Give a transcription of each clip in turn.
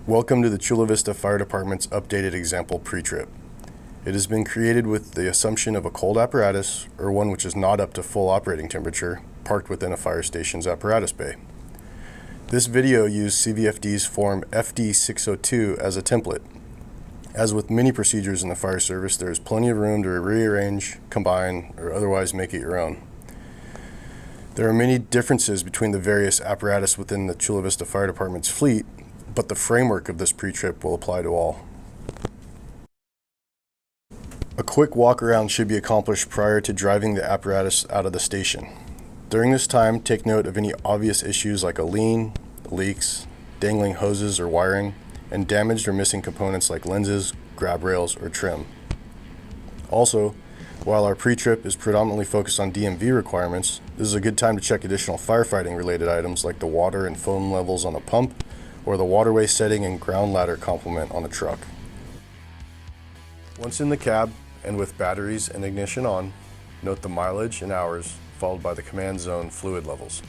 Welcome to the Chula Vista Fire Department's updated example pre-trip. It has been created with the assumption of a cold apparatus, or one which is not up to full operating temperature, parked within a fire station's apparatus bay. This video used CVFD's Form FD602 as a template. As with many procedures in the fire service, there is plenty of room to rearrange, combine, or otherwise make it your own. There are many differences between the various apparatus within the Chula Vista Fire Department's fleet, but the framework of this pre-trip will apply to all. A quick walk around should be accomplished prior to driving the apparatus out of the station. During this time, take note of any obvious issues like a lean, leaks, dangling hoses or wiring, and damaged or missing components like lenses, grab rails, or trim. Also, while our pre-trip is predominantly focused on DMV requirements, this is a good time to check additional firefighting related items like the water and foam levels on the pump, or the waterway setting and ground ladder complement on the truck. Once in the cab and with batteries and ignition on, note the mileage and hours followed by the command zone fluid levels.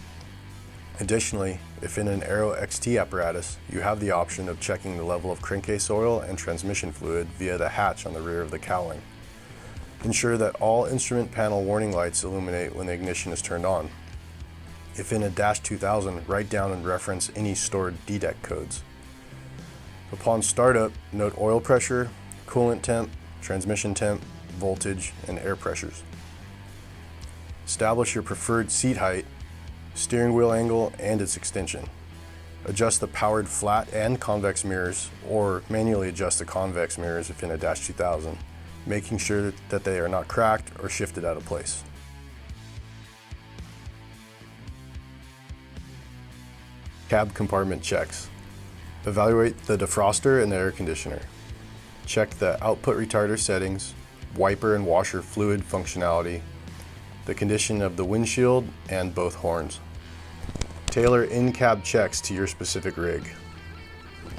Additionally, if in an Aero XT apparatus, you have the option of checking the level of crankcase oil and transmission fluid via the hatch on the rear of the cowling. Ensure that all instrument panel warning lights illuminate when the ignition is turned on. If in a -2000, write down and reference any stored DDEC codes. Upon startup, note oil pressure, coolant temp, transmission temp, voltage, and air pressures. Establish your preferred seat height, steering wheel angle, and its extension. Adjust the powered flat and convex mirrors, or manually adjust the convex mirrors if in a -2000, making sure that they are not cracked or shifted out of place. Cab compartment checks. Evaluate the defroster and the air conditioner. Check the output retarder settings, wiper and washer fluid functionality, the condition of the windshield, and both horns. Tailor in-cab checks to your specific rig.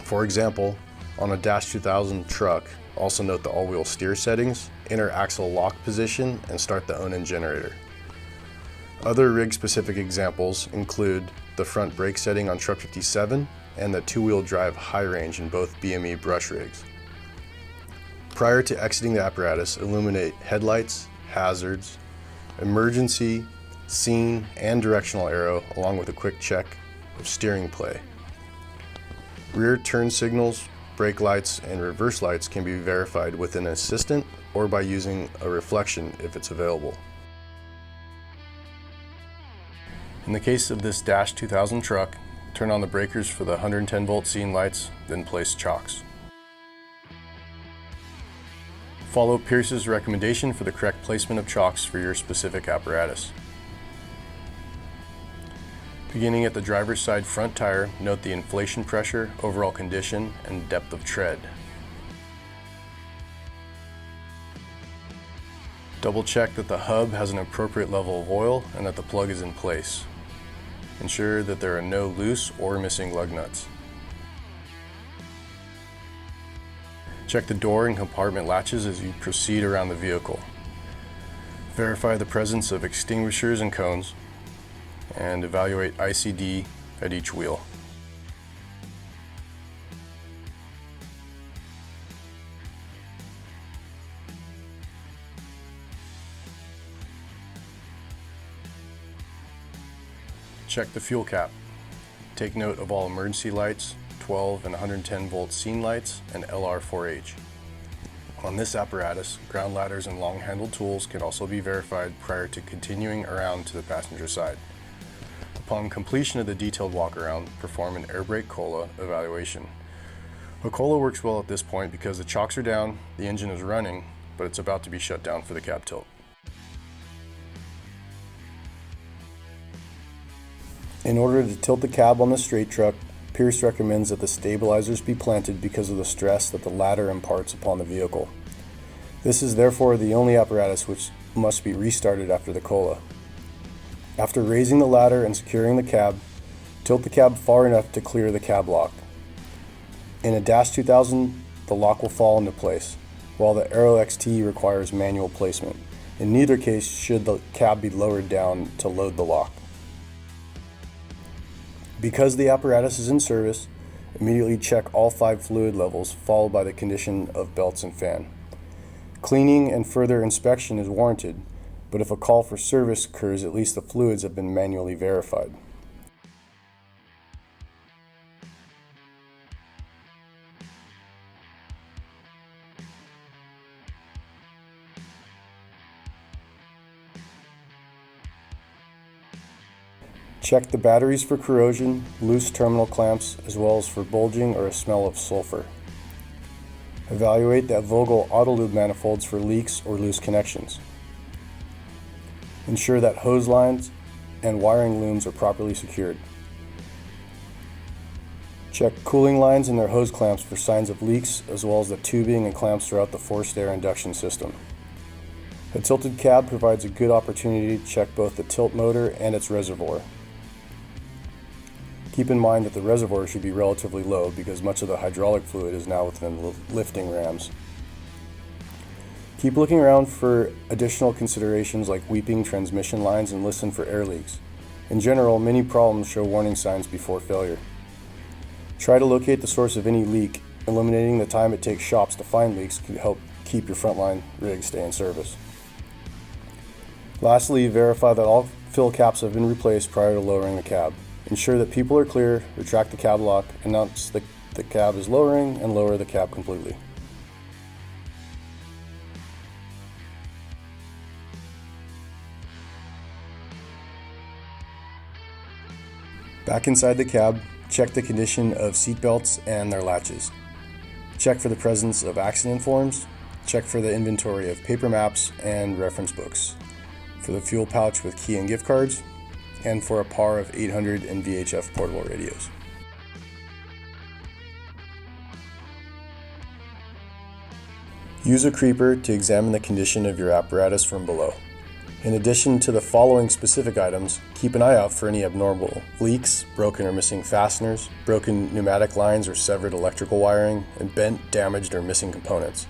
For example, on a -2000 truck, also note the all-wheel steer settings, inner axle lock position, and start the Onan generator. Other rig-specific examples include the front brake setting on Truck 57 and the two-wheel drive high range in both BME brush rigs. Prior to exiting the apparatus, illuminate headlights, hazards, emergency, scene, and directional arrow, along with a quick check of steering play. Rear turn signals, brake lights, and reverse lights can be verified with an assistant or by using a reflection if it's available. In the case of this -2000 truck, turn on the breakers for the 110-volt scene lights, then place chocks. Follow Pierce's recommendation for the correct placement of chocks for your specific apparatus. Beginning at the driver's side front tire, note the inflation pressure, overall condition, and depth of tread. Double check that the hub has an appropriate level of oil and that the plug is in place. Ensure that there are no loose or missing lug nuts. Check the door and compartment latches as you proceed around the vehicle. Verify the presence of extinguishers and cones, and evaluate ICD at each wheel. Check the fuel cap. Take note of all emergency lights, 12 and 110 volt scene lights, and LR4H. On this apparatus, ground ladders and long-handled tools can also be verified prior to continuing around to the passenger side. Upon completion of the detailed walk-around, perform an air brake COLA evaluation. A COLA works well at this point because the chocks are down, the engine is running, but it's about to be shut down for the cab tilt. In order to tilt the cab on the straight truck, Pierce recommends that the stabilizers be planted because of the stress that the ladder imparts upon the vehicle. This is therefore the only apparatus which must be restarted after the COLA. After raising the ladder and securing the cab, tilt the cab far enough to clear the cab lock. In a -2000, the lock will fall into place, while the Aero XT requires manual placement. In neither case should the cab be lowered down to load the lock. Because the apparatus is in service, Immediately check all 5 fluid levels, followed by the condition of belts and fan. Cleaning and further inspection is warranted, but if a call for service occurs, at least the fluids have been manually verified. Check the batteries for corrosion, loose terminal clamps, as well as for bulging or a smell of sulfur. Evaluate that Vogel autolube manifolds for leaks or loose connections. Ensure that hose lines and wiring looms are properly secured. Check cooling lines and their hose clamps for signs of leaks, as well as the tubing and clamps throughout the forced air induction system. A tilted cab provides a good opportunity to check both the tilt motor and its reservoir. Keep in mind that the reservoir should be relatively low because much of the hydraulic fluid is now within the lifting rams. Keep looking around for additional considerations like weeping transmission lines and listen for air leaks. In general, many problems show warning signs before failure. Try to locate the source of any leak. Eliminating the time it takes shops to find leaks could help keep your frontline rig stay in service. Lastly, verify that all fill caps have been replaced prior to lowering the cab. Ensure that people are clear, retract the cab lock, announce that the cab is lowering, and lower the cab completely. Back inside the cab, check the condition of seat belts and their latches. Check for the presence of accident forms. Check for the inventory of paper maps and reference books. For the fuel pouch with key and gift cards, and for a par of 800 and VHF portable radios. Use a creeper to examine the condition of your apparatus from below. In addition to the following specific items, keep an eye out for any abnormal leaks, broken or missing fasteners, broken pneumatic lines or severed electrical wiring, and bent, damaged, or missing components.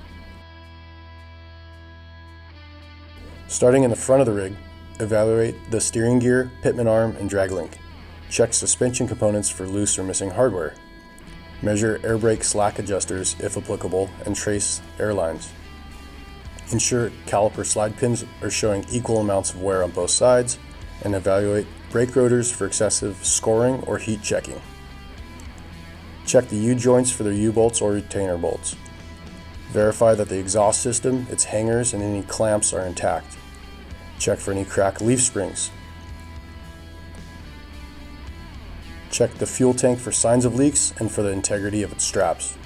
Starting in the front of the rig, evaluate the steering gear, pitman arm, and drag link. Check suspension components for loose or missing hardware. Measure air brake slack adjusters if applicable and trace air lines. Ensure caliper slide pins are showing equal amounts of wear on both sides, and evaluate brake rotors for excessive scoring or heat checking. Check the U-joints for their U-bolts or retainer bolts. Verify that the exhaust system, its hangers, and any clamps are intact. Check for any cracked leaf springs. Check the fuel tank for signs of leaks and for the integrity of its straps.